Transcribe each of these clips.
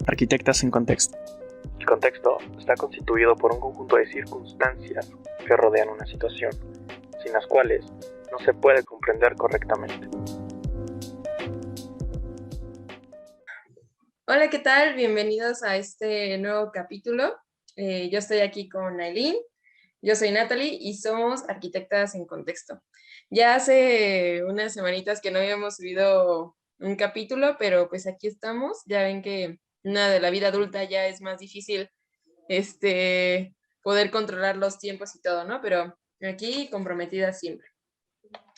Arquitectas en contexto. El contexto está constituido por un conjunto de circunstancias que rodean una situación, sin las cuales no se puede comprender correctamente. Hola, ¿qué tal? Bienvenidos a este nuevo capítulo. Yo estoy aquí con Aileen, yo soy Natalie y somos Arquitectas en Contexto. Ya hace unas semanitas que no habíamos subido un capítulo, pero pues aquí estamos. Ya ven que nada de la vida adulta ya es más difícil poder controlar los tiempos y todo, ¿no? Pero aquí comprometidas siempre.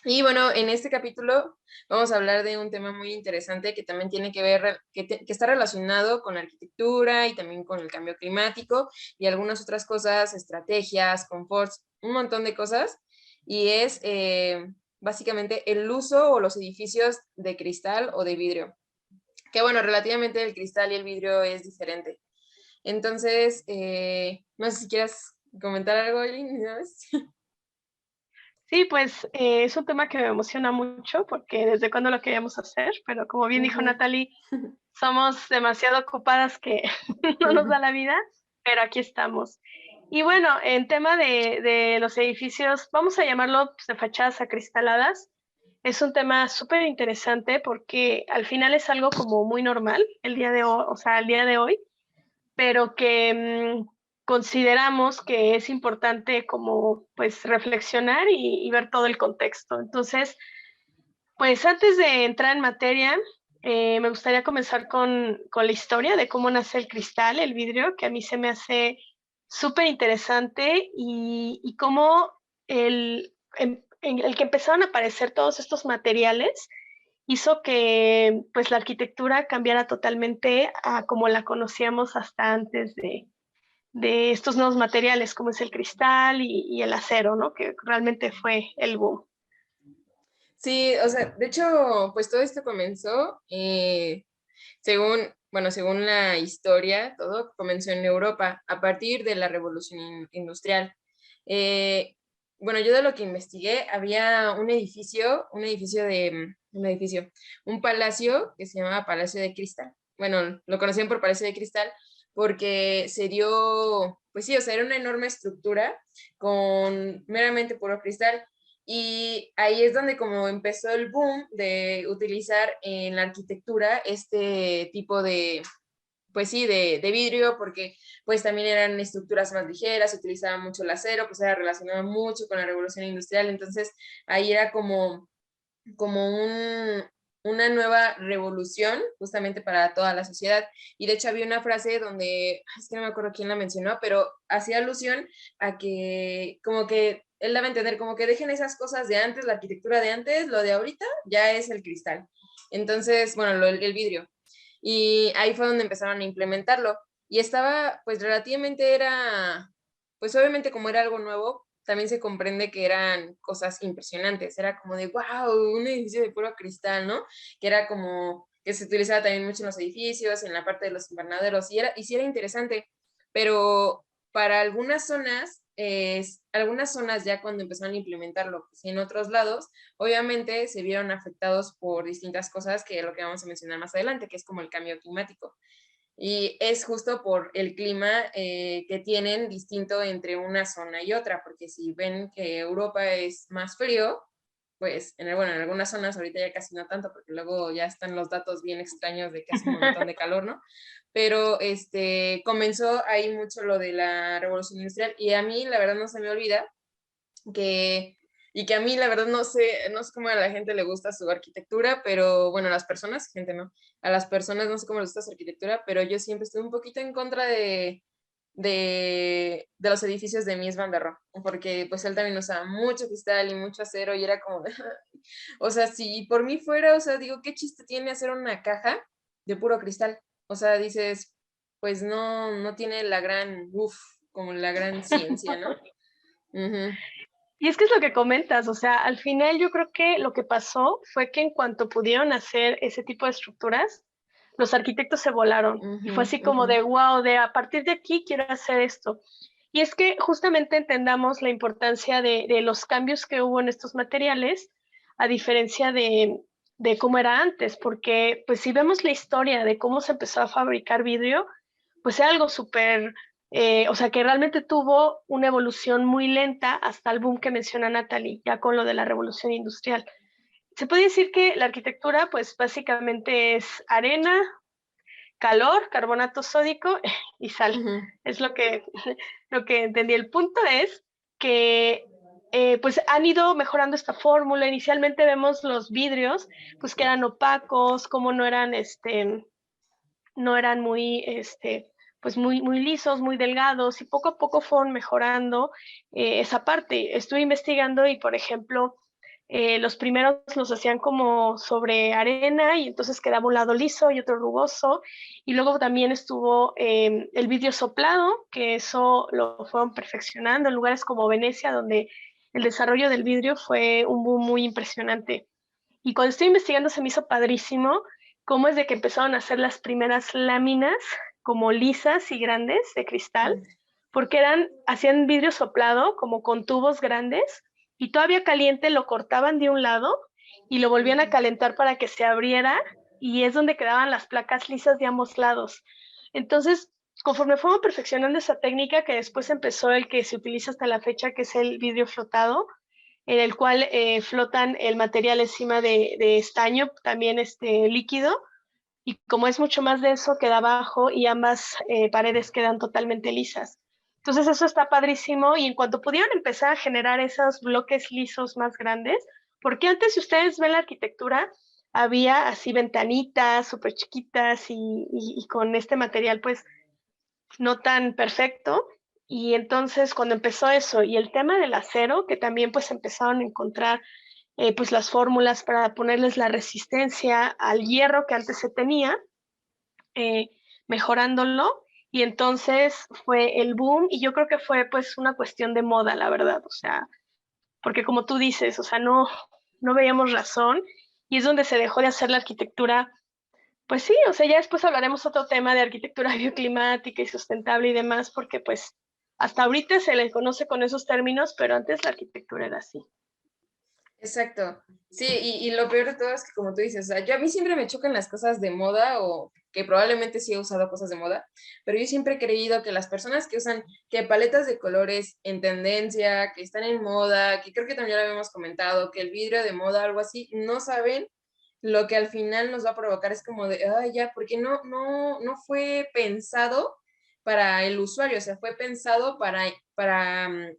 Y bueno, en este capítulo vamos a hablar de un tema muy interesante que también tiene que ver, que está relacionado con la arquitectura y también con el cambio climático y algunas otras cosas, estrategias, conforts, un montón de cosas. Y es básicamente el uso o los edificios de cristal o de vidrio. Que bueno, relativamente el cristal y el vidrio es diferente. Entonces, no sé si quieras comentar algo, Eileen, ¿sabes? Sí, pues es un tema que me emociona mucho porque desde cuando lo queríamos hacer, pero como bien dijo Natalie, somos demasiado ocupadas que no nos da la vida, pero aquí estamos. Y bueno, en tema de los edificios, vamos a llamarlo pues, de fachadas acristaladas. Es un tema súper interesante porque al final es algo como muy normal el día de hoy, o sea, el día de hoy, pero que consideramos que es importante como pues reflexionar y ver todo el contexto. Entonces, pues antes de entrar en materia, me gustaría comenzar con la historia de cómo nace el cristal, el vidrio, que a mí se me hace súper interesante y cómo en el que empezaron a aparecer todos estos materiales hizo que pues la arquitectura cambiara totalmente a como la conocíamos hasta antes de estos nuevos materiales como es el cristal y el acero, ¿no? Que realmente fue el boom. Sí, o sea, de hecho, pues todo esto comenzó, según la historia, todo comenzó en Europa a partir de la Revolución Industrial. Eh, bueno, yo de lo que investigué, había un palacio que se llamaba Palacio de Cristal. Bueno, lo conocían por Palacio de Cristal porque se dio, pues sí, o sea, era una enorme estructura con meramente puro cristal. Y ahí es donde como empezó el boom de utilizar en la arquitectura este tipo de, pues sí, de vidrio, porque pues también eran estructuras más ligeras, se utilizaba mucho el acero, pues era relacionado mucho con la revolución industrial, entonces ahí era como una nueva revolución justamente para toda la sociedad. Y de hecho había una frase donde, es que no me acuerdo quién la mencionó, pero hacía alusión a que como que él daba a entender como que dejen esas cosas de antes, la arquitectura de antes, lo de ahorita ya es el cristal. Entonces, bueno, el vidrio. Y ahí fue donde empezaron a implementarlo. Y estaba, pues relativamente era, pues obviamente como era algo nuevo, también se comprende que eran cosas impresionantes. Era como de, wow, un edificio de puro cristal, ¿no? Que era como que se utilizaba también mucho en los edificios, en la parte de los invernaderos, y sí era interesante, pero para algunas zonas ya cuando empezaron a implementarlo, pues en otros lados, obviamente se vieron afectados por distintas cosas que es lo que vamos a mencionar más adelante, que es como el cambio climático. Y es justo por el clima que tienen distinto entre una zona y otra, porque si ven que Europa es más frío, pues en algunas zonas ahorita ya casi no tanto, porque luego ya están los datos bien extraños de que hace un montón de calor, ¿no? Pero comenzó ahí mucho lo de la revolución industrial y a mí la verdad no se me olvida que, y que a mí la verdad no sé cómo a la gente le gusta su arquitectura, pero bueno, a las personas, gente no, a las personas no sé cómo les gusta su arquitectura, pero yo siempre estuve un poquito en contra de los edificios de Mies van der Rohe, porque pues él también usaba mucho cristal y mucho acero y era como, o sea, si por mí fuera, o sea, digo, ¿qué chiste tiene hacer una caja de puro cristal? O sea, dices, pues no tiene como la gran ciencia, ¿no? Uh-huh. Y es que es lo que comentas, o sea, al final yo creo que lo que pasó fue que en cuanto pudieron hacer ese tipo de estructuras, los arquitectos se volaron y fue Uh-huh, así como uh-huh. de, wow, de a partir de aquí quiero hacer esto. Y es que justamente entendamos la importancia de los cambios que hubo en estos materiales, a diferencia de cómo era antes, porque pues si vemos la historia de cómo se empezó a fabricar vidrio, pues era algo súper, o sea, que realmente tuvo una evolución muy lenta hasta el boom que menciona Natalie, ya con lo de la revolución industrial. Se puede decir que la arquitectura, pues básicamente es arena, calor, carbonato sódico y sal. Ujú. Es lo que entendí. El punto es que pues han ido mejorando esta fórmula. Inicialmente vemos los vidrios, pues que eran opacos, como no eran muy, pues muy lisos, muy delgados, y poco a poco fueron mejorando esa parte. Estuve investigando y, por ejemplo, los primeros los hacían como sobre arena y entonces quedaba un lado liso y otro rugoso. Y luego también estuvo el vidrio soplado, que eso lo fueron perfeccionando en lugares como Venecia, donde el desarrollo del vidrio fue un boom muy impresionante. Y cuando estoy investigando se me hizo padrísimo cómo es de que empezaron a hacer las primeras láminas como lisas y grandes de cristal, porque hacían vidrio soplado como con tubos grandes y todavía caliente lo cortaban de un lado y lo volvían a calentar para que se abriera y es donde quedaban las placas lisas de ambos lados. Entonces, conforme fueron perfeccionando esa técnica, que después empezó el que se utiliza hasta la fecha, que es el vidrio flotado, en el cual flotan el material encima de estaño, también líquido, y como es mucho más denso, queda abajo y ambas paredes quedan totalmente lisas. Entonces eso está padrísimo y en cuanto pudieron empezar a generar esos bloques lisos más grandes, porque antes si ustedes ven la arquitectura, había así ventanitas súper chiquitas y con este material pues no tan perfecto. Y entonces cuando empezó eso y el tema del acero, que también pues empezaron a encontrar pues las fórmulas para ponerles la resistencia al hierro que antes se tenía, eh, mejorándolo. Y entonces fue el boom y yo creo que fue pues una cuestión de moda, la verdad. O sea, porque como tú dices, o sea, no veíamos razón y es donde se dejó de hacer la arquitectura. Pues sí, o sea, ya después hablaremos otro tema de arquitectura bioclimática y sustentable y demás, porque pues hasta ahorita se le conoce con esos términos, pero antes la arquitectura era así. Exacto. Sí, y lo peor de todo es que como tú dices, o sea, yo a mí siempre me chocan las cosas de moda o que probablemente sí he usado cosas de moda, pero yo siempre he creído que las personas que usan que paletas de colores en tendencia, que están en moda, que creo que también ya lo habíamos comentado, que el vidrio de moda, algo así, no saben lo que al final nos va a provocar. Es como de, ay, ya, porque no fue pensado para el usuario, o sea, fue pensado para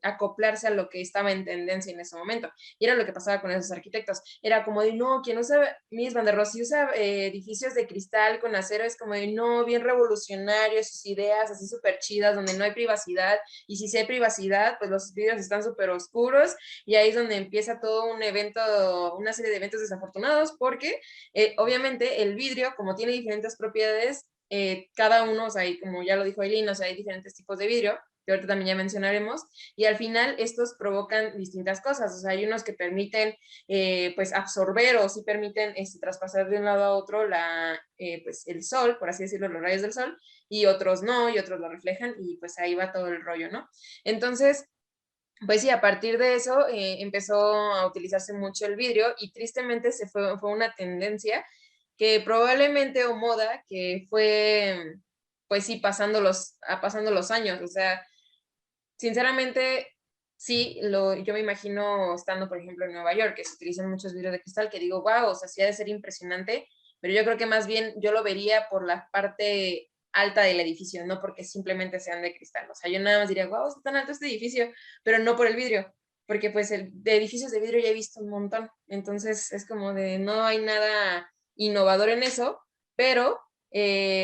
acoplarse a lo que estaba en tendencia en ese momento. Y era lo que pasaba con esos arquitectos. Era como de, no, quien usa Mies van der Rohe, si usa edificios de cristal con acero, es como de, no, bien revolucionario, sus ideas así súper chidas, donde no hay privacidad. Y si sí hay privacidad, pues los vidrios están súper oscuros. Y ahí es donde empieza todo un evento, una serie de eventos desafortunados, porque obviamente el vidrio, como tiene diferentes propiedades, cada uno, o sea, y como ya lo dijo Eileen, o sea, hay diferentes tipos de vidrio, que ahorita también ya mencionaremos, y al final estos provocan distintas cosas. O sea, hay unos que permiten pues absorber o sí permiten traspasar de un lado a otro pues el sol, por así decirlo, los rayos del sol, y otros no, y otros lo reflejan, y pues ahí va todo el rollo, ¿no? Entonces, pues sí, a partir de eso empezó a utilizarse mucho el vidrio y tristemente fue una tendencia que probablemente, o moda, que fue, pues sí, pasando los años. O sea, sinceramente, sí, yo me imagino estando, por ejemplo, en Nueva York, que se utilizan muchos vidrios de cristal, que digo, wow, o sea, sí ha de ser impresionante, pero yo creo que más bien yo lo vería por la parte alta del edificio, no porque simplemente sean de cristal. O sea, yo nada más diría, wow, está tan alto este edificio, pero no por el vidrio, porque pues de edificios de vidrio ya he visto un montón. Entonces es como de, no hay nada innovador en eso, pero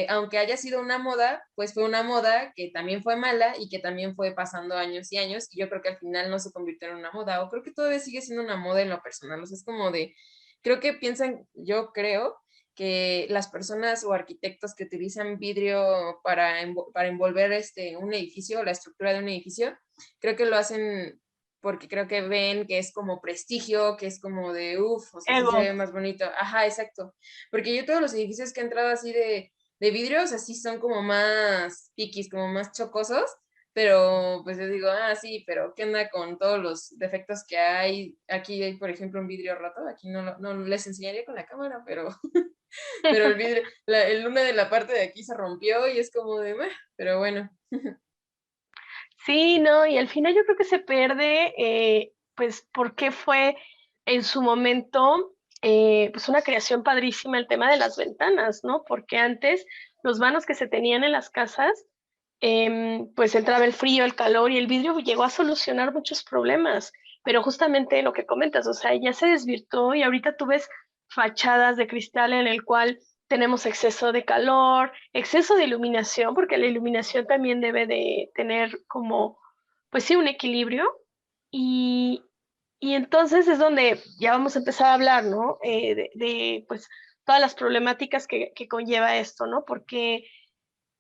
aunque haya sido una moda, pues fue una moda que también fue mala y que también fue pasando años y años, y yo creo que al final no se convirtió en una moda, o creo que todavía sigue siendo una moda en lo personal. O sea, es como de, creo que piensan, yo creo que las personas o arquitectos que utilizan vidrio para envolver un edificio, la estructura de un edificio, creo que lo hacen porque creo que ven que es como prestigio, que es como de, uff, o sea, sí se Ego. ve más bonito. Ajá, exacto. Porque yo todos los edificios que he entrado así de vidrios, así son como más piquis, como más chocosos, Pero pues yo digo, sí, pero ¿qué onda con todos los defectos que hay? Aquí hay, por ejemplo, un vidrio roto, aquí no les enseñaría con la cámara, pero, pero el vidrio, el una de la parte de aquí se rompió y es como de, "Meh", pero bueno. Sí, no, y al final yo creo que se pierde, pues, porque fue en su momento, pues, una creación padrísima el tema de las ventanas, ¿no? Porque antes los vanos que se tenían en las casas, pues, entraba el frío, el calor y el vidrio llegó a solucionar muchos problemas, pero justamente lo que comentas, o sea, ya se desvirtuó y ahorita tú ves fachadas de cristal en el cual tenemos exceso de calor, exceso de iluminación, porque la iluminación también debe de tener como, pues sí, un equilibrio. Y, y entonces es donde ya vamos a empezar a hablar, ¿no? Pues, todas las problemáticas que conlleva esto, ¿no? Porque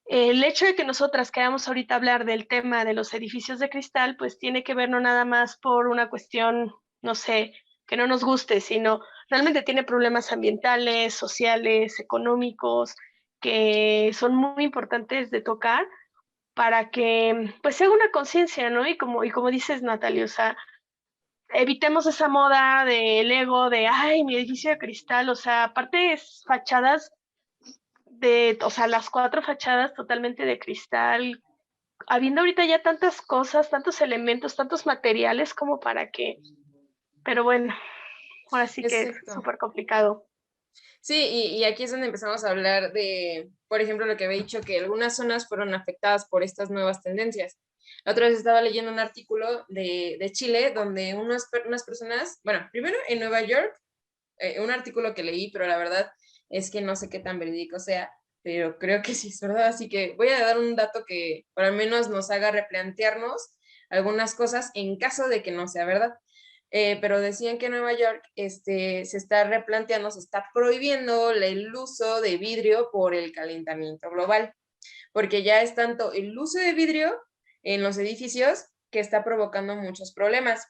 el hecho de que nosotras queramos ahorita hablar del tema de los edificios de cristal, pues tiene que ver no nada más por una cuestión, no sé, que no nos guste, sino realmente tiene problemas ambientales, sociales, económicos, que son muy importantes de tocar para que pues se haga una conciencia, ¿no? Y como dices, Natalia, o sea, evitemos esa moda del ego, de, ay, mi edificio de cristal, o sea, aparte es fachadas o sea, las 4 fachadas totalmente de cristal, habiendo ahorita ya tantas cosas, tantos elementos, tantos materiales como para que, pero bueno, ahora sí que es Exacto. súper complicado. Sí, y aquí es donde empezamos a hablar de, por ejemplo, lo que había dicho, que algunas zonas fueron afectadas por estas nuevas tendencias. La otra vez estaba leyendo un artículo de Chile donde unas personas, bueno, primero en Nueva York, un artículo que leí, pero la verdad es que no sé qué tan verídico sea, pero creo que sí es verdad, así que voy a dar un dato que por lo menos nos haga replantearnos algunas cosas en caso de que no sea verdad. Pero decían que en Nueva York se está replanteando, se está prohibiendo el uso de vidrio por el calentamiento global, porque ya es tanto el uso de vidrio en los edificios que está provocando muchos problemas.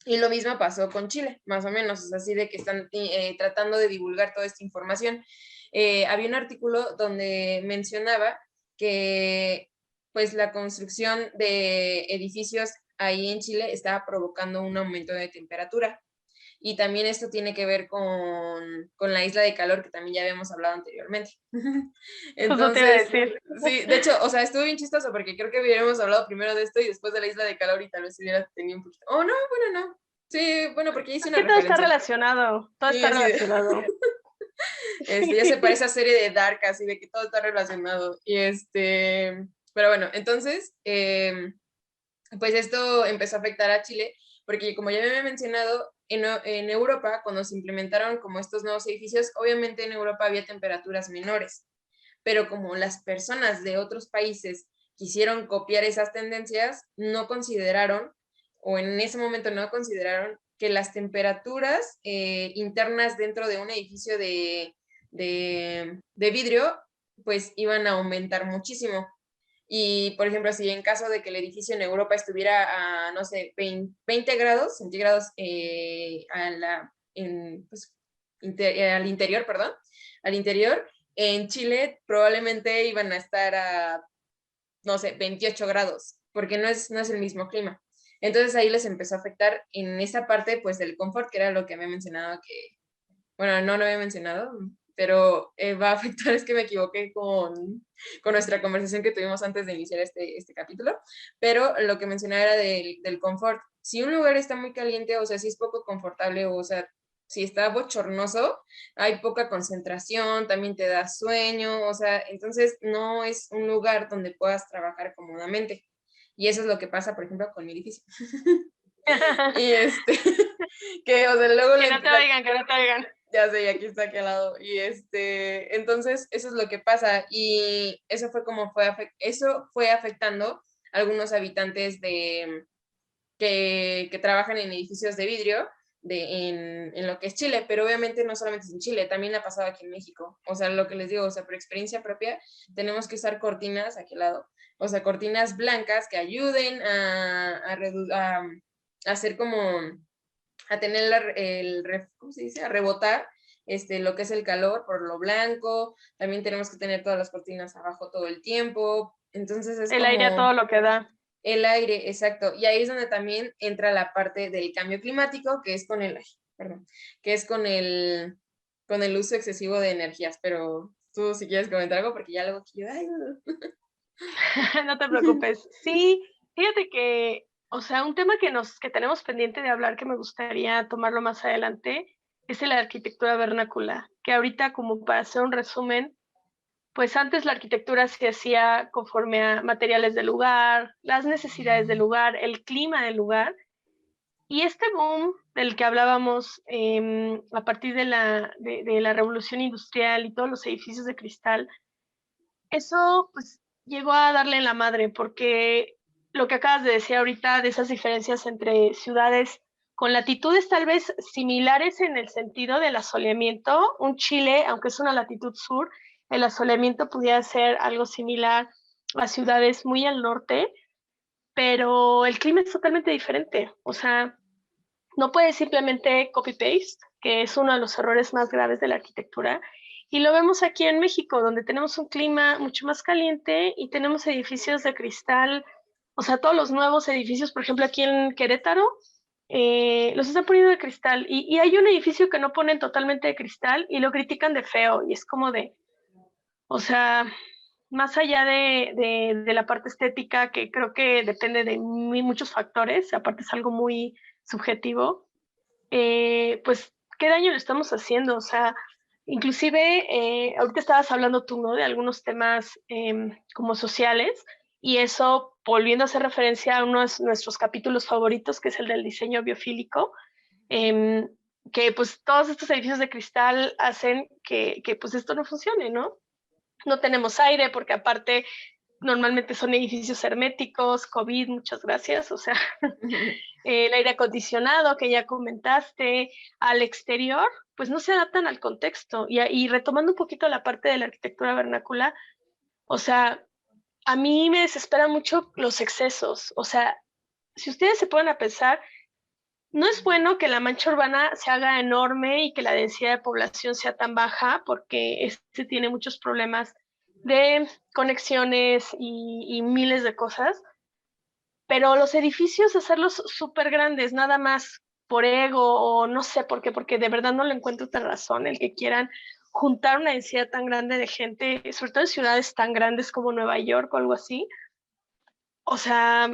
Y lo mismo pasó con Chile, más o menos, es así de que están tratando de divulgar toda esta información. Había un artículo donde mencionaba que pues la construcción de edificios ahí en Chile estaba provocando un aumento de temperatura. Y también esto tiene que ver con la isla de calor que también ya habíamos hablado anteriormente. Justo te iba a Entonces, decir. sí, de hecho, o sea, estuvo bien chistoso porque creo que hubiéramos hablado primero de esto y después de la isla de calor y tal vez hubiera tenido un poquito. Oh, no, bueno, no. Sí, bueno, porque hice Es una que todo está referencia. relacionado, todo Sí, está así de, relacionado. ya se parece Sí. a serie de Dark, así de que todo está relacionado. Y pero bueno, entonces, pues esto empezó a afectar a Chile, porque como ya me había mencionado, en Europa, cuando se implementaron como estos nuevos edificios, obviamente en Europa había temperaturas menores, pero como las personas de otros países quisieron copiar esas tendencias, no consideraron, o en ese momento no consideraron que las temperaturas internas dentro de un edificio de vidrio, pues iban a aumentar muchísimo. Y, por ejemplo, si en caso de que el edificio en Europa estuviera a, no sé, 20 grados centígrados pues, al interior, perdón, al interior, en Chile probablemente iban a estar a, no sé, 28 grados, porque no es el mismo clima. Entonces ahí les empezó a afectar en esa parte, pues, del confort, que era lo que había mencionado que, bueno, no lo había mencionado, pero va a afectar, es que me equivoqué con nuestra conversación que tuvimos antes de iniciar este capítulo, pero lo que mencionaba era del confort. Si un lugar está muy caliente, o sea, si es poco confortable, o sea, si está bochornoso, hay poca concentración, también te da sueño, o sea, entonces no es un lugar donde puedas trabajar cómodamente. Y eso es lo que pasa, por ejemplo, con mi edificio. Y que, o sea, luego Que no te oigan, que no te oigan. ya sé, aquí está aquí al lado. Y entonces eso es lo que pasa. Y eso fue como eso fue afectando a algunos habitantes que trabajan en edificios de vidrio en lo que es Chile, pero obviamente no solamente es en Chile, también ha pasado aquí en México. O sea, lo que les digo, o sea, por experiencia propia, tenemos que usar cortinas aquí al lado. O sea, cortinas blancas que ayuden a hacer como a tener ¿cómo se dice? A rebotar lo que es el calor por lo blanco. También tenemos que tener todas las cortinas abajo todo el tiempo. Entonces es El aire a como, todo lo que da. El aire, exacto. Y ahí es donde también entra la parte del cambio climático, que es con el, ay, perdón, que es con el uso excesivo de energías. Pero tú si quieres comentar algo, porque ya luego quiero, ay, no. No te preocupes. Sí, fíjate que, o sea, un tema que tenemos pendiente de hablar, que me gustaría tomarlo más adelante, es la arquitectura vernácula, que ahorita, como para hacer un resumen, pues antes la arquitectura se hacía conforme a materiales del lugar, las necesidades del lugar, el clima del lugar, y este boom del que hablábamos a partir de la revolución industrial y todos los edificios de cristal, eso pues llegó a darle en la madre, porque lo que acabas de decir ahorita de esas diferencias entre ciudades con latitudes tal vez similares en el sentido del asoleamiento, un Chile, aunque es una latitud sur, el asoleamiento pudiera ser algo similar a ciudades muy al norte, pero el clima es totalmente diferente. O sea, no puedes simplemente copy-paste, que es uno de los errores más graves de la arquitectura. Y lo vemos aquí en México, donde tenemos un clima mucho más caliente y tenemos edificios de cristal, o sea, todos los nuevos edificios, por ejemplo, aquí en Querétaro, los están poniendo de cristal. Y hay un edificio que no ponen totalmente de cristal y lo critican de feo. Y es como de, o sea, más allá de la parte estética, que creo que depende de muchos factores, aparte es algo muy subjetivo, pues, ¿qué daño le estamos haciendo? O sea, inclusive, ahorita estabas hablando tú, ¿no? De algunos temas como sociales, y eso, volviendo a hacer referencia a uno de nuestros capítulos favoritos, que es el del diseño biofílico, em, que pues todos estos edificios de cristal hacen que pues esto no funcione, ¿no? No tenemos aire porque aparte normalmente son edificios herméticos, COVID, muchas gracias, o sea, el aire acondicionado que ya comentaste, al exterior, pues no se adaptan al contexto. Y retomando un poquito la parte de la arquitectura vernácula, o sea, a mí me desespera mucho los excesos. O sea, si ustedes se ponen a pensar, no es bueno que la mancha urbana se haga enorme y que la densidad de población sea tan baja, porque este tiene muchos problemas de conexiones y miles de cosas, pero los edificios hacerlos súper grandes, nada más por ego o no sé por qué, porque de verdad no le encuentro otra razón el que quieran juntar una densidad tan grande de gente, sobre todo en ciudades tan grandes como Nueva York o algo así. O sea,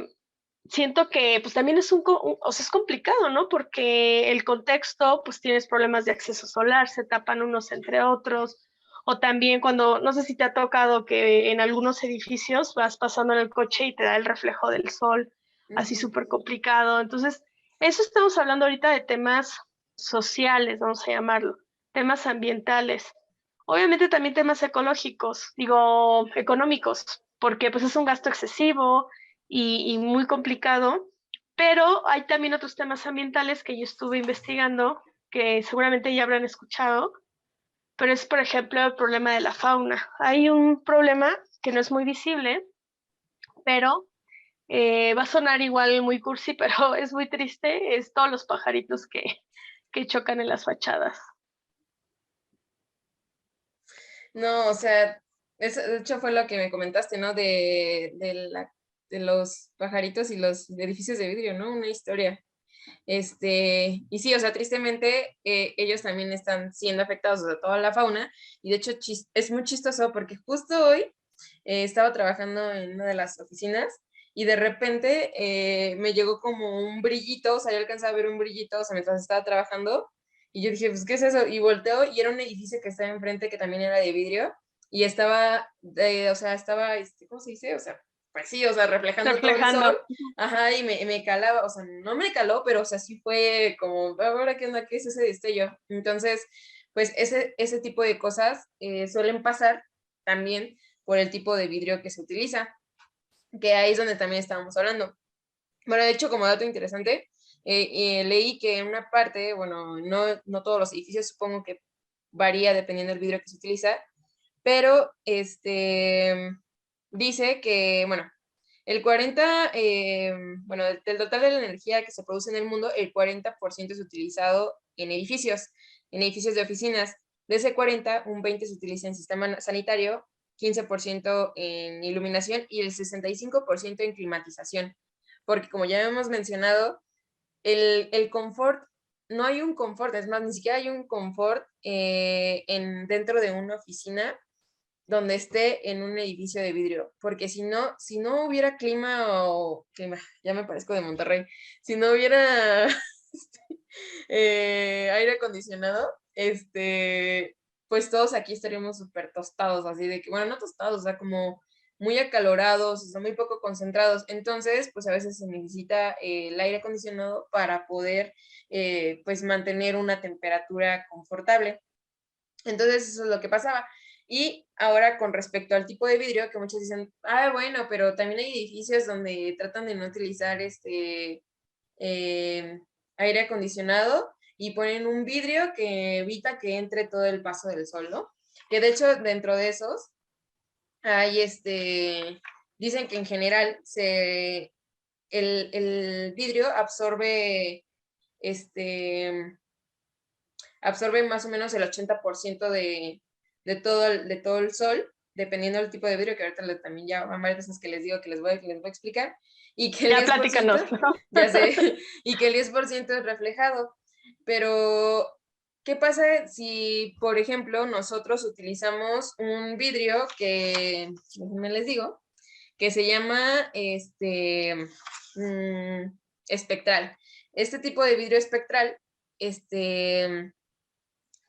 siento que pues también es o sea, es complicado, ¿no? Porque el contexto, pues tienes problemas de acceso solar, se tapan unos entre otros, o también cuando, no sé si te ha tocado que en algunos edificios vas pasando en el coche y te da el reflejo del sol, así súper complicado. Entonces, eso estamos hablando ahorita de temas sociales, vamos a llamarlo, temas ambientales. Obviamente también temas ecológicos, digo, económicos, porque pues es un gasto excesivo y muy complicado, pero hay también otros temas ambientales que yo estuve investigando, que seguramente ya habrán escuchado, pero es, por ejemplo, el problema de la fauna. Hay un problema que no es muy visible, pero va a sonar igual muy cursi, pero es muy triste, es todos los pajaritos que chocan en las fachadas. No, o sea, eso, de hecho fue lo que me comentaste, ¿no? De los pajaritos y los edificios de vidrio, ¿no? Una historia. Y sí, o sea, tristemente ellos también están siendo afectados, o sea, toda la fauna, y de hecho es muy chistoso porque justo hoy estaba trabajando en una de las oficinas y de repente me llegó como un brillito, o sea, yo alcanzaba a ver un brillito, o sea, mientras estaba trabajando, y yo dije, pues, ¿qué es eso? Y volteo y era un edificio que estaba enfrente que también era de vidrio, y estaba, o sea, estaba, ¿cómo se dice? O sea, pues sí, o sea, reflejando todo el Reflejando. sol, ajá, y me calaba, o sea, no me caló, pero, o sea, sí fue como, ahora qué onda, qué es ese destello. Entonces, pues ese tipo de cosas suelen pasar también por el tipo de vidrio que se utiliza, que ahí es donde también estábamos hablando. Bueno, de hecho, como dato interesante, leí que en una parte, bueno, no todos los edificios, supongo que varía dependiendo del vidrio que se utiliza, pero dice que, bueno, el 40, bueno, del total de la energía que se produce en el mundo, el 40% es utilizado en edificios de oficinas. De ese 40, un 20 se utiliza en sistema sanitario 15% en iluminación y el 65% en climatización. Porque como ya hemos mencionado, el confort, no hay un confort, es más, ni siquiera hay un confort dentro de una oficina donde esté en un edificio de vidrio, porque si no hubiera clima, ya me parezco de Monterrey, si no hubiera aire acondicionado, pues todos aquí estaríamos súper tostados, así de que, bueno, no tostados, o sea, como muy acalorados, o sea, muy poco concentrados. Entonces, pues a veces se necesita el aire acondicionado para poder, pues, mantener una temperatura confortable. Entonces, eso es lo que pasaba. Y ahora con respecto al tipo de vidrio, que muchos dicen, bueno, pero también hay edificios donde tratan de no utilizar eh, aire acondicionado y ponen un vidrio que evita que entre todo el paso del sol, ¿no? Que de hecho, dentro de esos, hay dicen que en general el vidrio absorbe más o menos el 80% de todo el sol, dependiendo del tipo de vidrio, que ahorita también ya van varias veces que les digo que les voy a explicar, y que el Ya 10%, platícanos, ¿no? ya sé, y que el 10% es reflejado. Pero, ¿qué pasa si, por ejemplo, nosotros utilizamos un vidrio que, déjenme les digo, que se llama espectral? Este tipo de vidrio espectral,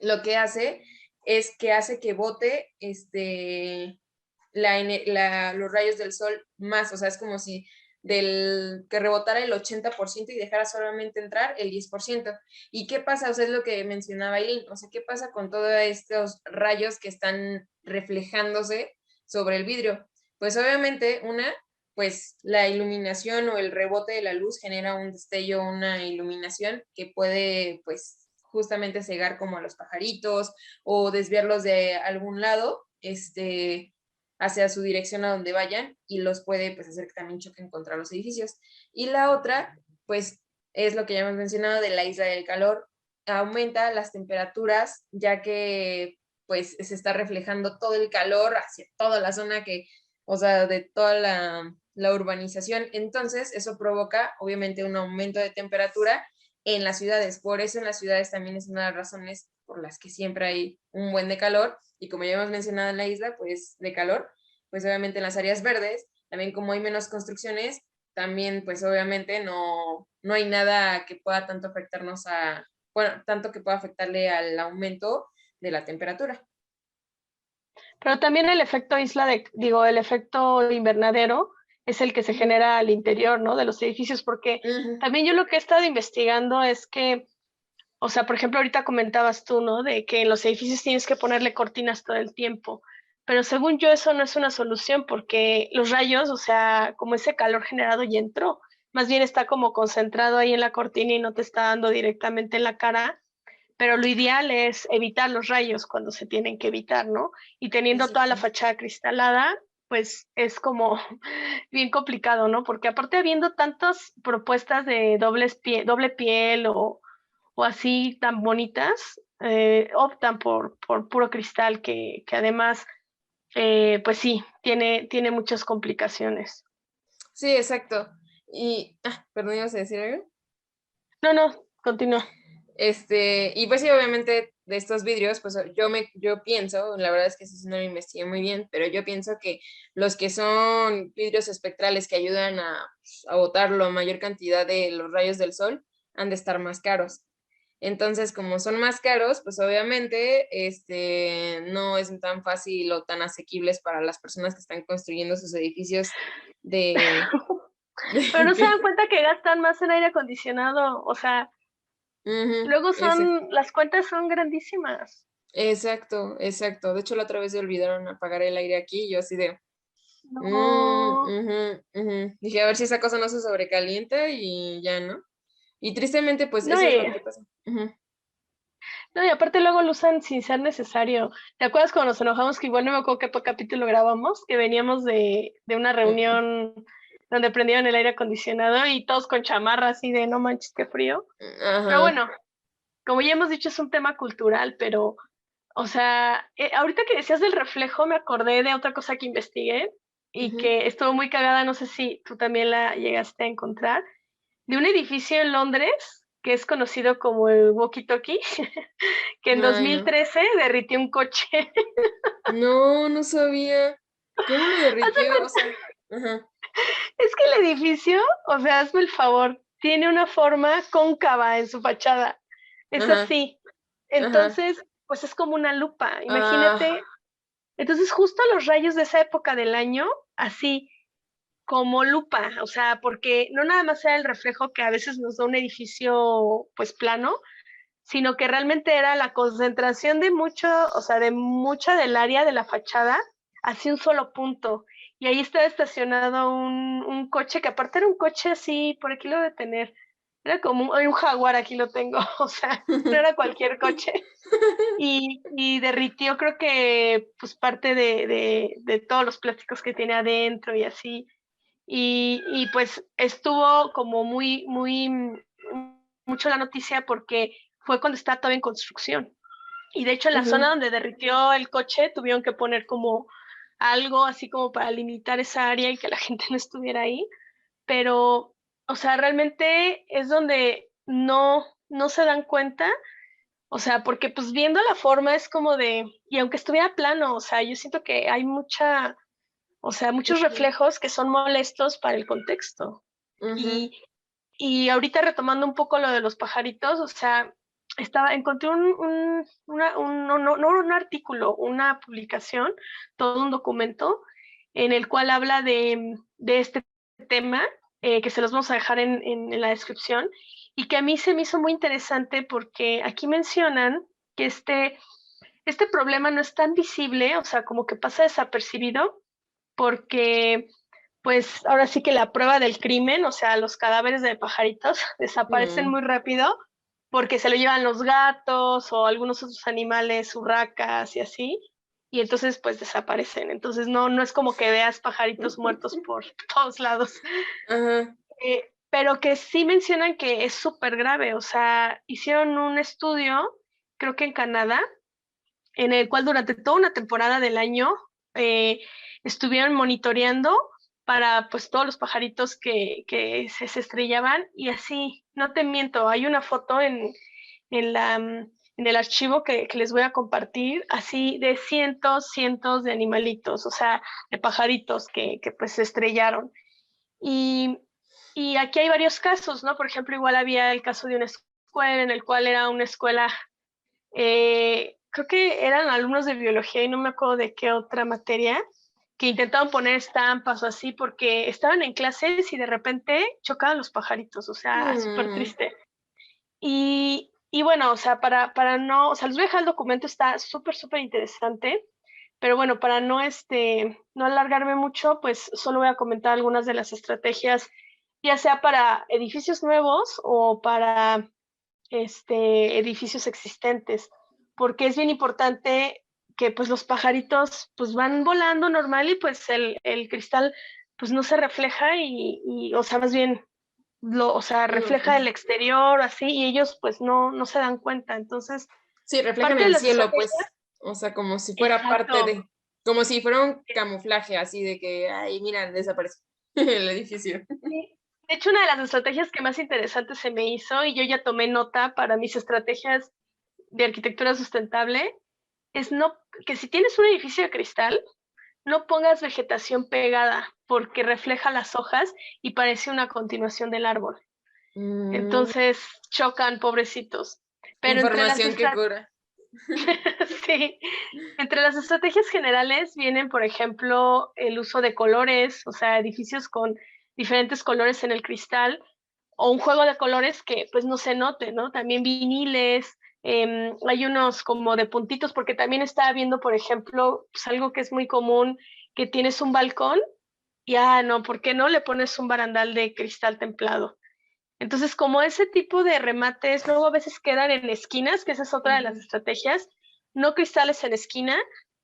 lo que hace es que hace que bote los rayos del sol más, o sea, es como si que rebotara el 80% y dejara solamente entrar el 10%. ¿Y qué pasa? O sea, es lo que mencionaba Eileen, o sea, ¿qué pasa con todos estos rayos que están reflejándose sobre el vidrio? Pues obviamente pues la iluminación o el rebote de la luz genera un destello, una iluminación que puede, pues, justamente cegar como a los pajaritos o desviarlos de algún lado, hacia su dirección a donde vayan y los puede, pues, hacer que también choquen contra los edificios. Y la otra, pues, es lo que ya hemos mencionado de la isla del calor, aumenta las temperaturas ya que, pues, se está reflejando todo el calor hacia toda la zona o sea, de toda la urbanización. Entonces, eso provoca, obviamente, un aumento de temperatura en las ciudades. Por eso en las ciudades también es una de las razones por las que siempre hay un buen de calor. Y como ya hemos mencionado en la isla, pues de calor, pues obviamente en las áreas verdes, también como hay menos construcciones, también pues obviamente no hay nada que pueda tanto tanto que pueda afectarle al aumento de la temperatura. Pero también el efecto el efecto invernadero es el que se genera al interior, ¿no? De los edificios, porque también yo lo que he estado investigando es que, o sea, por ejemplo, ahorita comentabas tú, ¿no? De que en los edificios tienes que ponerle cortinas todo el tiempo, pero según yo eso no es una solución porque los rayos, o sea, como ese calor generado ya entró, más bien está como concentrado ahí en la cortina y no te está dando directamente en la cara, pero lo ideal es evitar los rayos cuando se tienen que evitar, ¿no? Y teniendo toda la fachada cristalada, pues es como bien complicado, ¿no? Porque aparte habiendo tantas propuestas de doble piel o así tan bonitas, optan por puro cristal que además, pues sí, tiene muchas complicaciones. Sí, exacto. Y, perdón, ¿ibas a decir algo? No, continúa. Y pues sí, obviamente de estos vidrios, pues yo pienso, la verdad es que sí no lo investigué muy bien, pero yo pienso que los que son vidrios espectrales que ayudan a botar la mayor cantidad de los rayos del sol han de estar más caros. Entonces, como son más caros, pues obviamente no es tan fácil o tan asequibles para las personas que están construyendo sus edificios de... Pero no se dan cuenta que gastan más en aire acondicionado, o sea, luego las cuentas son grandísimas. Exacto, exacto. De hecho, la otra vez se olvidaron apagar el aire aquí y yo así de... No. Dije, a ver si esa cosa no se sobrecalienta y ya, ¿no? Y tristemente, pues No, eso es lo que pasa. no, y aparte luego lo usan sin ser necesario. ¿Te acuerdas cuando nos enojamos que igual no me acuerdo qué capítulo grabamos? Que veníamos de una reunión donde prendieron el aire acondicionado y todos con chamarras así de no manches, qué frío. Pero Ajá. bueno, como ya hemos dicho, es un tema cultural, pero O sea, ahorita que decías del reflejo, me acordé de otra cosa que investigué y Ujú. que estuvo muy cagada, no sé si tú también la llegaste a encontrar, de un edificio en Londres que es conocido como el Walkie Talkie, que en Ay, no. 2013 derritió un coche. No, no sabía. ¿Cómo lo Haz de derritió? O cuenta, sea, ajá, es que el edificio, o sea, hazme el favor, tiene una forma cóncava en su fachada. Es ajá, así. ajá. Entonces, pues es como una lupa. Ah, Imagínate. Entonces, justo los rayos de esa época del año, así como lupa, o sea, porque no nada más era el reflejo que a veces nos da un edificio, pues plano, sino que realmente era la concentración de mucho, o sea, de mucha del área de la fachada hacia un solo punto. Y ahí estaba estacionado un coche, que aparte era un coche así, por aquí lo de tener, era como un Jaguar, aquí lo tengo, o sea, no era cualquier coche. Y derritió creo que pues parte de todos los plásticos que tiene adentro y así. Y pues estuvo como mucho la noticia porque fue cuando estaba todavía en construcción. Y de hecho en la zona ujú. donde derritió el coche tuvieron que poner como algo así como para limitar esa área y que la gente no estuviera ahí. Pero, o sea, realmente es donde no se dan cuenta, o sea, porque pues viendo la forma es como de, y aunque estuviera plano, o sea, yo siento que hay o sea, muchos Ujú, reflejos que son molestos para el contexto. ujú, Y, y ahorita retomando un poco lo de los pajaritos, o sea, encontré no un artículo, una publicación, todo un documento en el cual habla de este tema, que se los vamos a dejar en la descripción, y que a mí se me hizo muy interesante porque aquí mencionan que este problema no es tan visible, o sea, como que pasa desapercibido, porque pues ahora sí que la prueba del crimen, o sea, los cadáveres de pajaritos desaparecen mm, muy rápido porque se lo llevan los gatos o algunos otros animales, urracas y así, y entonces pues desaparecen. Entonces no es como que veas pajaritos muertos por todos lados. ajá, Pero que sí mencionan que es súper grave, o sea, hicieron un estudio, creo que en Canadá, en el cual durante toda una temporada del año eh, estuvieron monitoreando para pues todos los pajaritos que se estrellaban y así, no te miento, hay una foto en el archivo que les voy a compartir, así de cientos de animalitos, o sea, de pajaritos que pues se estrellaron. Y, y aquí hay varios casos, ¿no? Por ejemplo, igual había el caso de una escuela en el cual era una escuela, creo que eran alumnos de biología y no me acuerdo de qué otra materia, que intentaban poner estampas o así porque estaban en clases y de repente chocaban los pajaritos, o sea, súper mm, triste. Y bueno, o sea, para no, o sea, les voy a dejar el documento, está súper interesante, pero bueno, para no alargarme mucho, pues solo voy a comentar algunas de las estrategias, ya sea para edificios nuevos o para edificios existentes, porque es bien importante que pues los pajaritos pues van volando normal y pues el cristal pues no se refleja o sea, más bien o sea, refleja el exterior así y ellos pues no se dan cuenta. Entonces, sí, reflejan parte de el las cielo, estrategias, pues, o sea, como si fuera parte exacto. de, como si fuera un camuflaje, así de que, ay, mira, desapareció el edificio. Sí. De hecho, una de las estrategias que más interesante se me hizo y yo ya tomé nota para mis estrategias de arquitectura sustentable es que si tienes un edificio de cristal, no pongas vegetación pegada porque refleja las hojas y parece una continuación del árbol. Mm, Entonces chocan, pobrecitos. Pero entre las información que cura. sí, entre las estrategias generales vienen, por ejemplo, el uso de colores, o sea, edificios con diferentes colores en el cristal, o un juego de colores que pues no se note, ¿no? También viniles, hay unos como de puntitos, porque también estaba viendo, por ejemplo, pues algo que es muy común, que tienes un balcón y, no, ¿por qué no le pones un barandal de cristal templado? Entonces, como ese tipo de remates luego a veces quedan en esquinas, que esa es otra de las Ujú. estrategias, no cristales en esquina,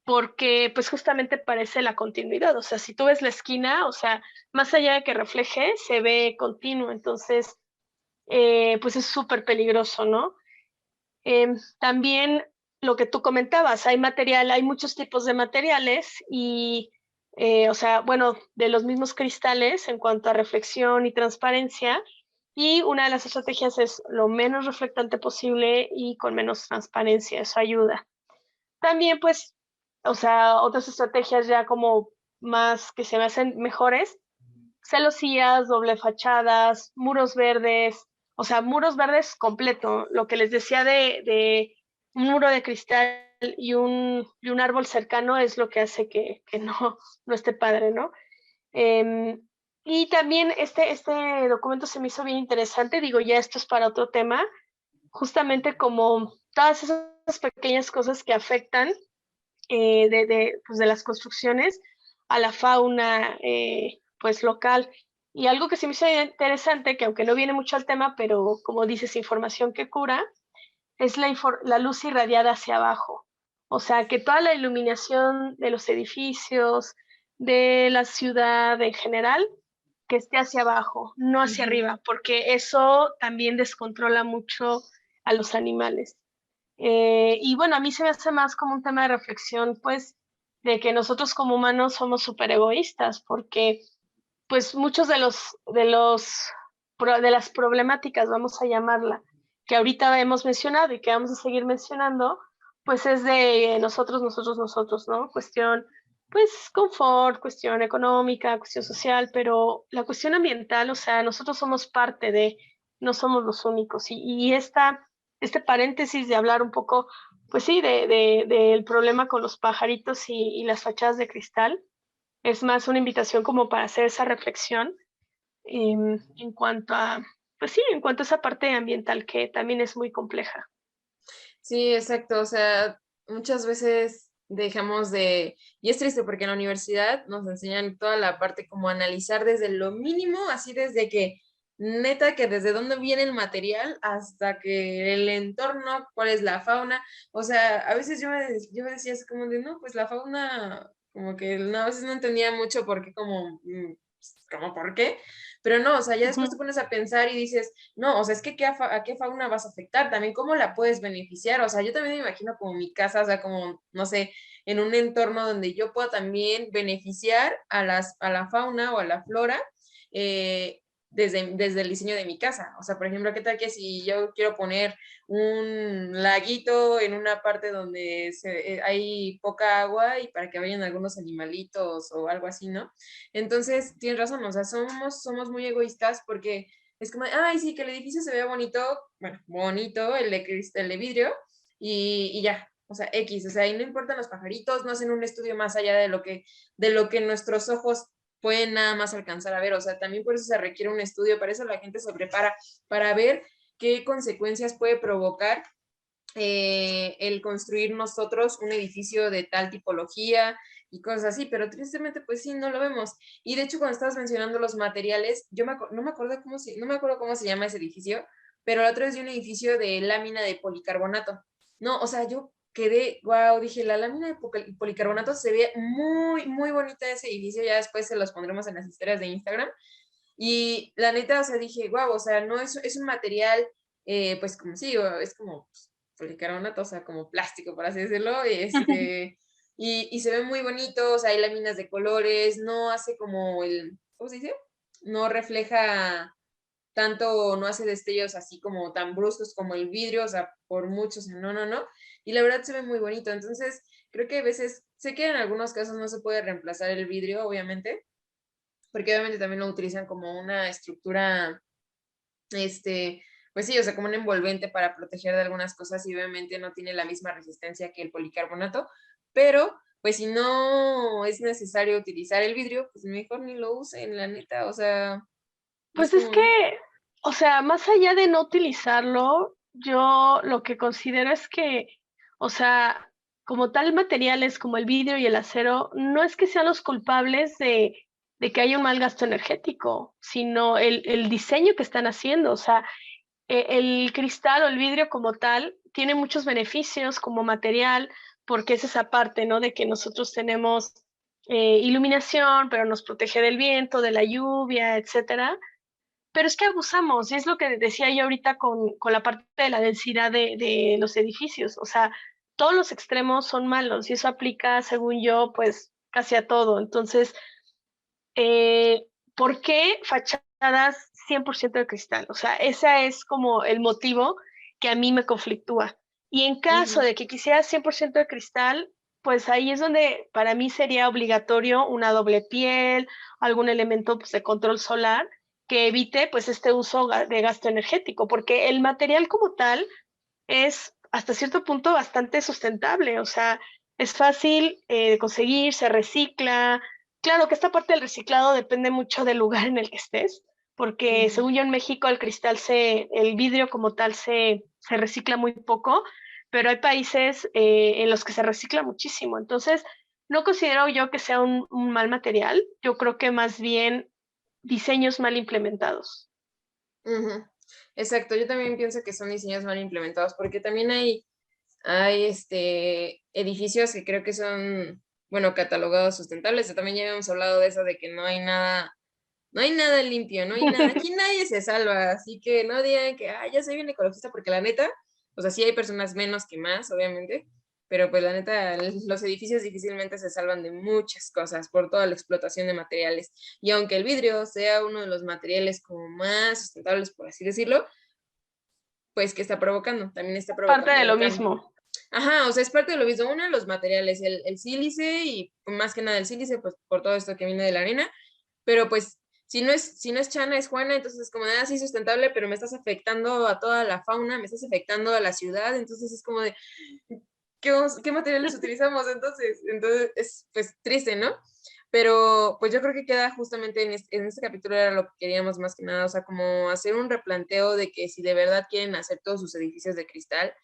porque pues justamente parece la continuidad. O sea, si tú ves la esquina, o sea, más allá de que refleje, se ve continuo. Entonces, pues es súper peligroso, ¿no? También lo que tú comentabas, hay muchos tipos de materiales y, o sea, bueno, de los mismos cristales en cuanto a reflexión y transparencia, y una de las estrategias es lo menos reflectante posible y con menos transparencia, eso ayuda. También, pues, o sea, otras estrategias ya como más que se me hacen mejores, celosías, doble fachadas, muros verdes, o sea, muros verdes completo, lo que les decía de un muro de cristal y un árbol cercano es lo que hace que no esté padre, ¿no? Em, y también este documento se me hizo bien interesante, digo, ya esto es para otro tema, justamente como todas esas pequeñas cosas que afectan pues de las construcciones a la fauna pues local. Y algo que se me hizo interesante, que aunque no viene mucho al tema, pero como dices, información que cura, es la luz irradiada hacia abajo. O sea, que toda la iluminación de los edificios, de la ciudad en general, que esté hacia abajo, no hacia arriba, porque eso también descontrola mucho a los animales. Y bueno, a mí se me hace más como un tema de reflexión, pues, de que nosotros como humanos somos súper egoístas, porque pues muchos de las problemáticas, vamos a llamarla, que ahorita hemos mencionado y que vamos a seguir mencionando, pues es de nosotros, ¿no? Cuestión, pues, confort, cuestión económica, cuestión social, pero la cuestión ambiental, o sea, nosotros somos parte de, no somos los únicos. Y este paréntesis de hablar un poco, pues sí, del problema con los pajaritos y las fachadas de cristal, es más una invitación como para hacer esa reflexión en cuanto a, pues sí, en cuanto a esa parte ambiental que también es muy compleja. Sí, exacto. O sea, muchas veces dejamos de, y es triste porque en la universidad nos enseñan toda la parte como analizar desde lo mínimo, así desde que, neta, que desde dónde viene el material hasta que el entorno, cuál es la fauna. O sea, a veces yo me decía así como de, no, pues la fauna, como que no, a veces no entendía mucho por qué, como por qué, pero no, o sea, ya después te pones a pensar y dices, no, o sea, es que a qué fauna vas a afectar, también cómo la puedes beneficiar, o sea, yo también me imagino como mi casa, o sea, como, no sé, en un entorno donde yo pueda también beneficiar a la fauna o a la flora, eh, desde el diseño de mi casa. O sea, por ejemplo, ¿qué tal que si yo quiero poner un laguito en una parte donde hay poca agua y para que vayan algunos animalitos o algo así, ¿no? Entonces, tienes razón, o sea, somos muy egoístas porque es como, ay, sí, que el edificio se vea bonito, bueno, bonito, el de vidrio, y ya, o sea, X, o sea, y no importan los pajaritos, no hacen un estudio más allá de lo que nuestros ojos pueden nada más alcanzar a ver, o sea, también por eso se requiere un estudio, para eso la gente se prepara, para ver qué consecuencias puede provocar el construir nosotros un edificio de tal tipología y cosas así, pero tristemente pues sí, no lo vemos. Y de hecho cuando estabas mencionando los materiales, no me acuerdo cómo se llama ese edificio, pero la otra vez vi un edificio de lámina de policarbonato. No, o sea, yo quedé, wow, dije, la lámina de policarbonato se ve muy, muy bonita ese edificio, ya después se los pondremos en las historias de Instagram. Y la neta, o sea, dije, wow, o sea, no es un material, pues como sí, es como pues, policarbonato, o sea, como plástico, por así decirlo, y se ve muy bonito, o sea, hay láminas de colores, no hace como ¿cómo se dice? No refleja tanto, no hace destellos así como tan bruscos como el vidrio, o sea, por muchos, no, y la verdad se ve muy bonito, entonces creo que a veces, sé que en algunos casos no se puede reemplazar el vidrio, obviamente, porque obviamente también lo utilizan como una estructura, pues sí, o sea, como un envolvente para proteger de algunas cosas y obviamente no tiene la misma resistencia que el policarbonato, pero pues si no es necesario utilizar el vidrio, pues mejor ni lo usen, la neta, o sea, es Pues es como, que, o sea, más allá de no utilizarlo, yo lo que considero es que, o sea, como tal materiales como el vidrio y el acero, no es que sean los culpables de que haya un mal gasto energético, sino el diseño que están haciendo. O sea, el cristal o el vidrio como tal tiene muchos beneficios como material, porque es esa parte, ¿no? De que nosotros tenemos iluminación, pero nos protege del viento, de la lluvia, etcétera. Pero es que abusamos, y es lo que decía yo ahorita con la parte de la densidad de los edificios. O sea, todos los extremos son malos y eso aplica, según yo, pues casi a todo. Entonces, ¿por qué fachadas 100% de cristal? O sea, ese es como el motivo que a mí me conflictúa. Y en caso Ujú. de que quisieras 100% de cristal, pues ahí es donde para mí sería obligatorio una doble piel, algún elemento pues, de control solar que evite pues este uso de gasto energético, porque el material como tal es hasta cierto punto bastante sustentable, o sea, es fácil de conseguir, se recicla. Claro que esta parte del reciclado depende mucho del lugar en el que estés, porque Ujú. según yo en México el vidrio como tal se recicla muy poco, pero hay países en los que se recicla muchísimo. Entonces, no considero yo que sea un mal material, yo creo que más bien diseños mal implementados. Ujú. Exacto, yo también pienso que son diseños mal implementados, porque también hay edificios que creo que son, bueno, catalogados sustentables. También ya habíamos hablado de eso, de que no hay nada limpio, no hay nada, aquí nadie se salva, así que no digan que, ya soy bien ecologista, porque la neta, o sea, sí hay personas menos que más, obviamente, pero pues la neta, los edificios difícilmente se salvan de muchas cosas por toda la explotación de materiales. Y aunque el vidrio sea uno de los materiales como más sustentables, por así decirlo, pues que está provocando, también está Parte provocando de lo el cambio. mismo. Ajá, o sea, es parte de lo mismo. Uno de los materiales, el sílice y más que nada el sílice, pues por todo esto que viene de la arena, pero pues si no es Chana, es Juana, entonces es como de, sí, sustentable, pero me estás afectando a toda la fauna, me estás afectando a la ciudad, entonces es como de, ¿qué materiales utilizamos? Entonces es pues triste, ¿no? Pero pues yo creo que queda justamente en este capítulo era lo que queríamos más que nada, o sea, como hacer un replanteo de que si de verdad quieren hacer todos sus edificios de cristal,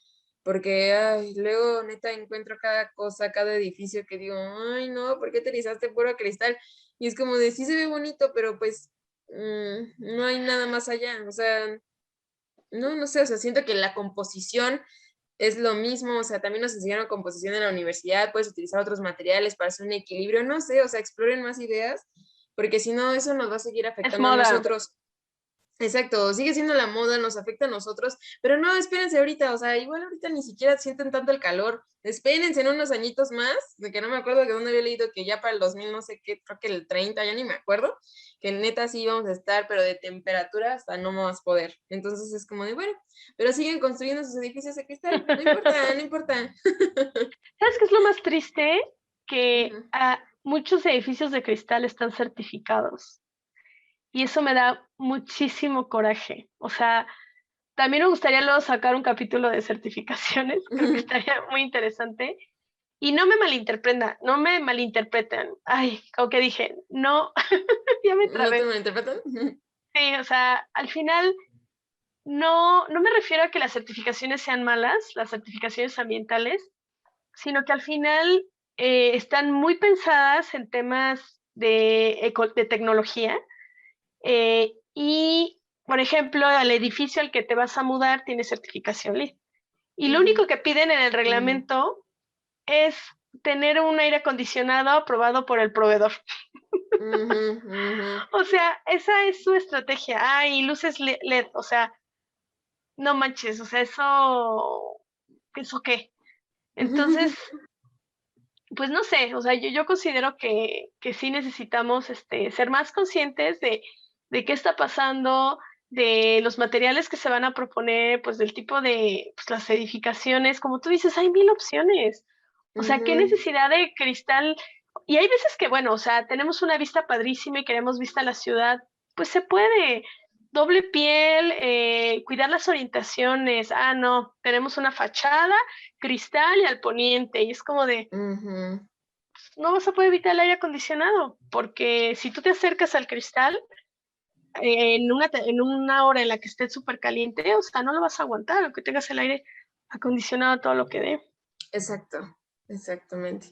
porque luego neta encuentro cada cosa, cada edificio que digo, ay no, ¿por qué utilizaste puro cristal? Y es como de, sí se ve bonito, pero pues no hay nada más allá, o sea, no sé, o sea, siento que la composición es lo mismo, o sea, también nos enseñaron composición en la universidad, puedes utilizar otros materiales para hacer un equilibrio, no sé, o sea, exploren más ideas, porque si no, eso nos va a seguir Es afectando a moda. nosotros. Exacto, sigue siendo la moda, nos afecta a nosotros, pero no, espérense ahorita, o sea, igual ahorita ni siquiera sienten tanto el calor, espérense en unos añitos más, de que no me acuerdo de dónde había leído que ya para el 2000, no sé qué, creo que el 30, ya ni me acuerdo, que neta sí íbamos a estar, pero de temperatura hasta no más poder, entonces es como de, bueno, pero siguen construyendo sus edificios de cristal, no importa, no importa. ¿Sabes qué es lo más triste? Que Ujú. muchos edificios de cristal están certificados y eso me da muchísimo coraje. O sea, también me gustaría luego sacar un capítulo de certificaciones, creo que estaría muy interesante. Y no me malinterpretan. Ay, como que dije, no, ya me ¿No te trabé. lo interpretan? Sí, o sea, al final no me refiero a que las certificaciones sean malas, las certificaciones ambientales, sino que al final están muy pensadas en temas de tecnología y, por ejemplo, al edificio al que te vas a mudar tiene certificación LEED. Y lo Ujú, único que piden en el reglamento es tener un aire acondicionado aprobado por el proveedor. ujú, ujú. O sea, esa es su estrategia. Y luces LED, o sea, no manches, o sea, ¿eso qué? Entonces, pues no sé, o sea, yo considero que sí necesitamos ser más conscientes de qué está pasando, de los materiales que se van a proponer, pues del tipo de pues, las edificaciones, como tú dices, hay mil opciones. O sea, qué Ujú. necesidad de cristal. Y hay veces que, bueno, o sea, tenemos una vista padrísima y queremos vista a la ciudad, pues se puede. Doble piel, cuidar las orientaciones. No, tenemos una fachada, cristal y al poniente. Y es como de, Ujú. no vas a poder evitar el aire acondicionado, porque si tú te acercas al cristal en una hora en la que esté súper caliente, o sea, no lo vas a aguantar, aunque tengas el aire acondicionado a todo lo que dé. Exacto, exactamente.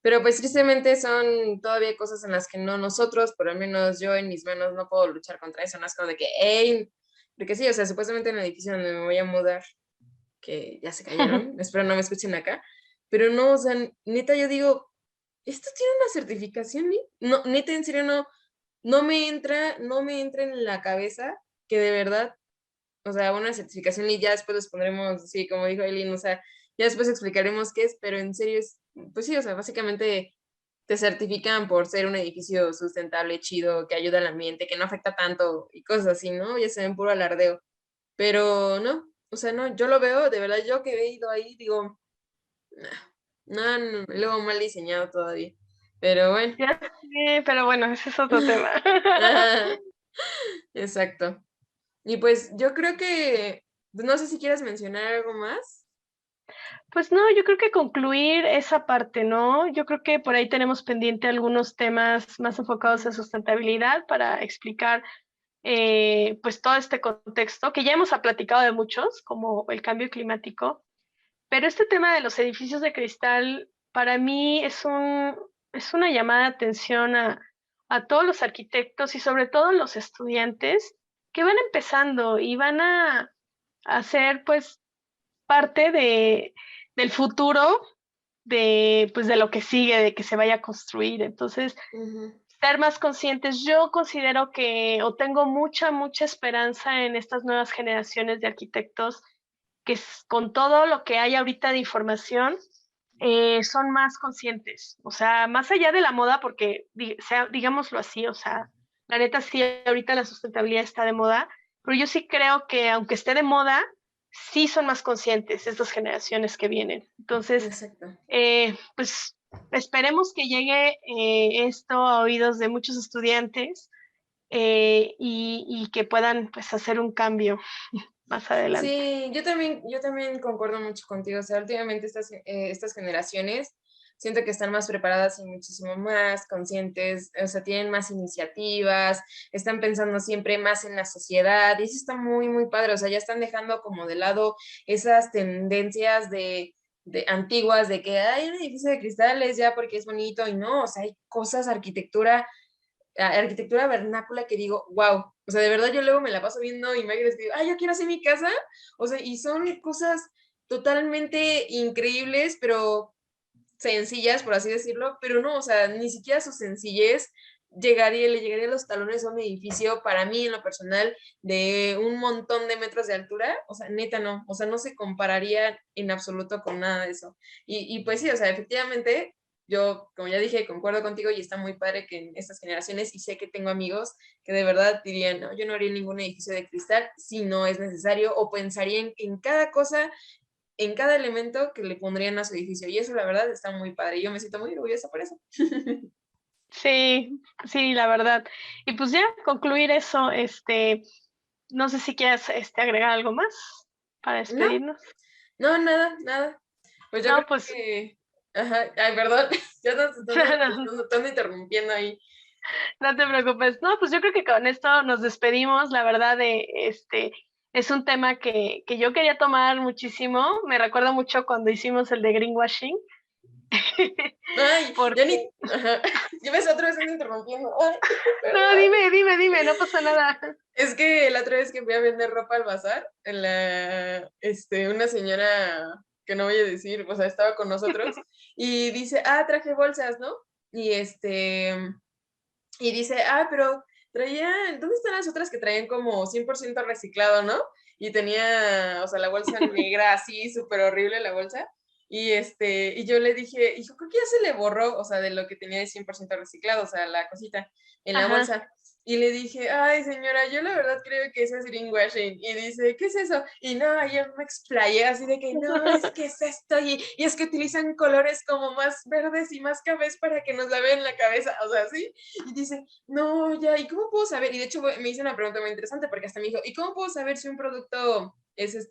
Pero pues tristemente son todavía cosas en las que no nosotros, por lo menos yo en mis manos no puedo luchar contra eso, no es como de que, hey, porque sí, o sea, supuestamente en el edificio donde me voy a mudar, que ya se cayeron, espero no me escuchen acá, pero no, o sea, neta yo digo, ¿esto tiene una certificación? No, neta, en serio no me entra en la cabeza que de verdad, o sea, una certificación y ya después los pondremos, sí, como dijo Eileen, o sea, Ya después explicaremos qué es, pero en serio es, pues sí, o sea, básicamente te certifican por ser un edificio sustentable, chido, que ayuda al ambiente, que no afecta tanto y cosas así, ¿no? Ya se ven puro alardeo. Pero no, o sea, no, yo lo veo, de verdad, yo que he ido ahí, digo, no, no, luego mal diseñado todavía. Pero bueno. Ya sé, pero bueno, ese es otro tema. Ajá, exacto. Y pues yo creo que, no sé si quieres mencionar algo más. Pues no, yo creo que concluir esa parte, ¿no? Yo creo que por ahí tenemos pendiente algunos temas más enfocados en sustentabilidad para explicar pues todo este contexto, que ya hemos platicado de muchos, como el cambio climático, pero este tema de los edificios de cristal para mí es una llamada de atención a todos los arquitectos y sobre todo los estudiantes que van empezando y van a ser pues parte del futuro pues, de lo que sigue, de que se vaya a construir. Entonces, Ujú. ser más conscientes. Yo considero que, o tengo mucha esperanza en estas nuevas generaciones de arquitectos que con todo lo que hay ahorita de información, son más conscientes. O sea, más allá de la moda, porque digámoslo así, o sea, la neta sí, ahorita la sustentabilidad está de moda, pero yo sí creo que aunque esté de moda, sí son más conscientes estas generaciones que vienen. Entonces, Exacto. pues esperemos que llegue esto a oídos de muchos estudiantes y que puedan pues hacer un cambio más adelante. Sí, yo también concuerdo mucho contigo. O sea, últimamente estas generaciones siento que están más preparadas y muchísimo más conscientes, o sea, tienen más iniciativas, están pensando siempre más en la sociedad y eso está muy padre. O sea, ya están dejando como de lado esas tendencias de antiguas de que hay un edificio de cristales ya porque es bonito y no, o sea, hay cosas, arquitectura vernácula que digo, wow, o sea, de verdad yo luego me la paso viendo imágenes que digo, yo quiero hacer mi casa, o sea, y son cosas totalmente increíbles, pero sencillas, por así decirlo, pero no, o sea, ni siquiera su sencillez le llegaría a los talones a un edificio, para mí en lo personal, de un montón de metros de altura, o sea, neta no, o sea, no se compararía en absoluto con nada de eso. Y pues sí, o sea, efectivamente, yo, como ya dije, concuerdo contigo y está muy padre que en estas generaciones, y sé que tengo amigos que de verdad dirían, no, yo no haría ningún edificio de cristal si no es necesario, o pensaría en cada cosa, en cada elemento que le pondrían a su edificio. Y eso, la verdad, está muy padre. Yo me siento muy orgullosa por eso. Sí, sí, la verdad. Y pues ya concluir eso, no sé si quieres agregar algo más para No, despedirnos. no, nada. Pues yo No, creo pues que... Ajá, ay, perdón, ya te ando interrumpiendo ahí. no te preocupes. No, pues yo creo que con esto nos despedimos. La verdad, es un tema que yo quería tomar muchísimo. Me recuerda mucho cuando hicimos el de greenwashing. Ay, ya Porque, ni... Ajá, ya ves, otra vez ando interrumpiendo. Ay, no, perdón. dime, no pasa nada. Es que la otra vez que fui a vender ropa al bazar, una señora que no voy a decir, o sea, estaba con nosotros y dice, traje bolsas, ¿no? Y y dice, pero ¿dónde están las otras que traían como 100% reciclado, ¿no? Y tenía, o sea, la bolsa negra así, súper horrible la bolsa. Y yo le dije, hijo, creo que ya se le borró, o sea, de lo que tenía de 100% reciclado, o sea, la cosita en la Ajá. bolsa. Y le dije, ay, señora, yo la verdad creo que eso es greenwashing. Y dice, ¿qué es eso? Y no, yo me explayé así de que no, es que es esto. Y es que utilizan colores como más verdes y más cafés para que nos la vean la cabeza. O sea, ¿sí? Y dice, no, ya, ¿y cómo puedo saber? Y de hecho me hizo una pregunta muy interesante porque hasta me dijo, ¿y cómo puedo saber si un producto es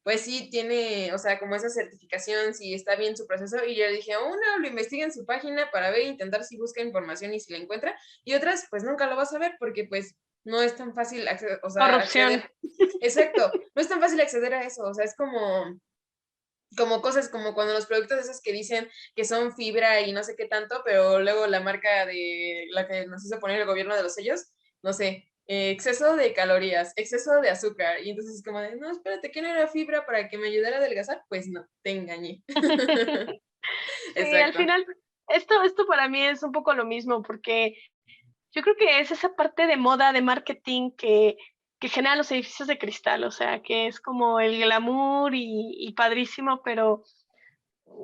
pues sí tiene, o sea, como esa certificación, si está bien su proceso? Y yo le dije, una, lo investiga en su página para ver, intentar si busca información y si la encuentra, y otras, pues nunca lo vas a ver porque pues no es tan fácil acceder, o sea, Corrupción. acceder. Exacto, no es tan fácil acceder a eso, o sea, es como cosas como cuando los productos esos que dicen que son fibra y no sé qué tanto, pero luego la marca de la que nos hizo poner el gobierno de los sellos, no sé, exceso de calorías, exceso de azúcar, y entonces es como de, no, espérate, ¿qué no era fibra para que me ayudara a adelgazar? Pues no, te engañé. Sí, al Exacto. final, esto para mí es un poco lo mismo, porque yo creo que es esa parte de moda, de marketing, que que generan los edificios de cristal, o sea, que es como el glamour y padrísimo, pero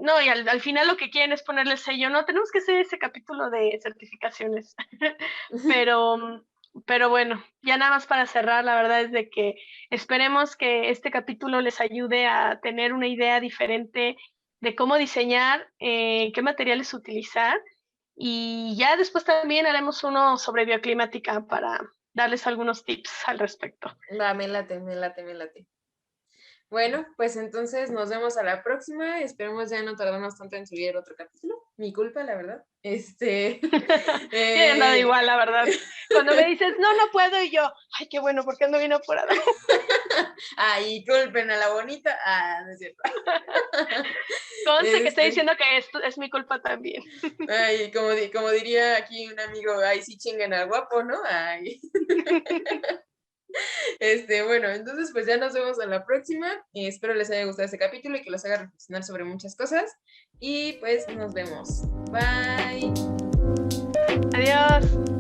no, y al final lo que quieren es ponerle sello, no, tenemos que hacer ese capítulo de certificaciones, pero, pero bueno, ya nada más para cerrar, la verdad es de que esperemos que este capítulo les ayude a tener una idea diferente de cómo diseñar, qué materiales utilizar, y ya después también haremos uno sobre bioclimática para darles algunos tips al respecto. Va, me late, me late, me late. Bueno, pues entonces nos vemos a la próxima. Esperemos ya no tardarnos tanto en subir otro capítulo. Mi culpa, la verdad. Yo he andado igual, la verdad. Cuando me dices, no, no puedo, y yo, ay, qué bueno, porque ando bien apurada. Ay, culpen a la bonita. Ah, no es cierto. Conste que estoy diciendo que esto es mi culpa también. Ay, como diría aquí un amigo, ay, sí chingan al guapo, ¿no? Ay. Bueno, entonces pues ya nos vemos en la próxima. Espero les haya gustado este capítulo y que los haga reflexionar sobre muchas cosas. Y pues nos vemos. Bye. Adiós.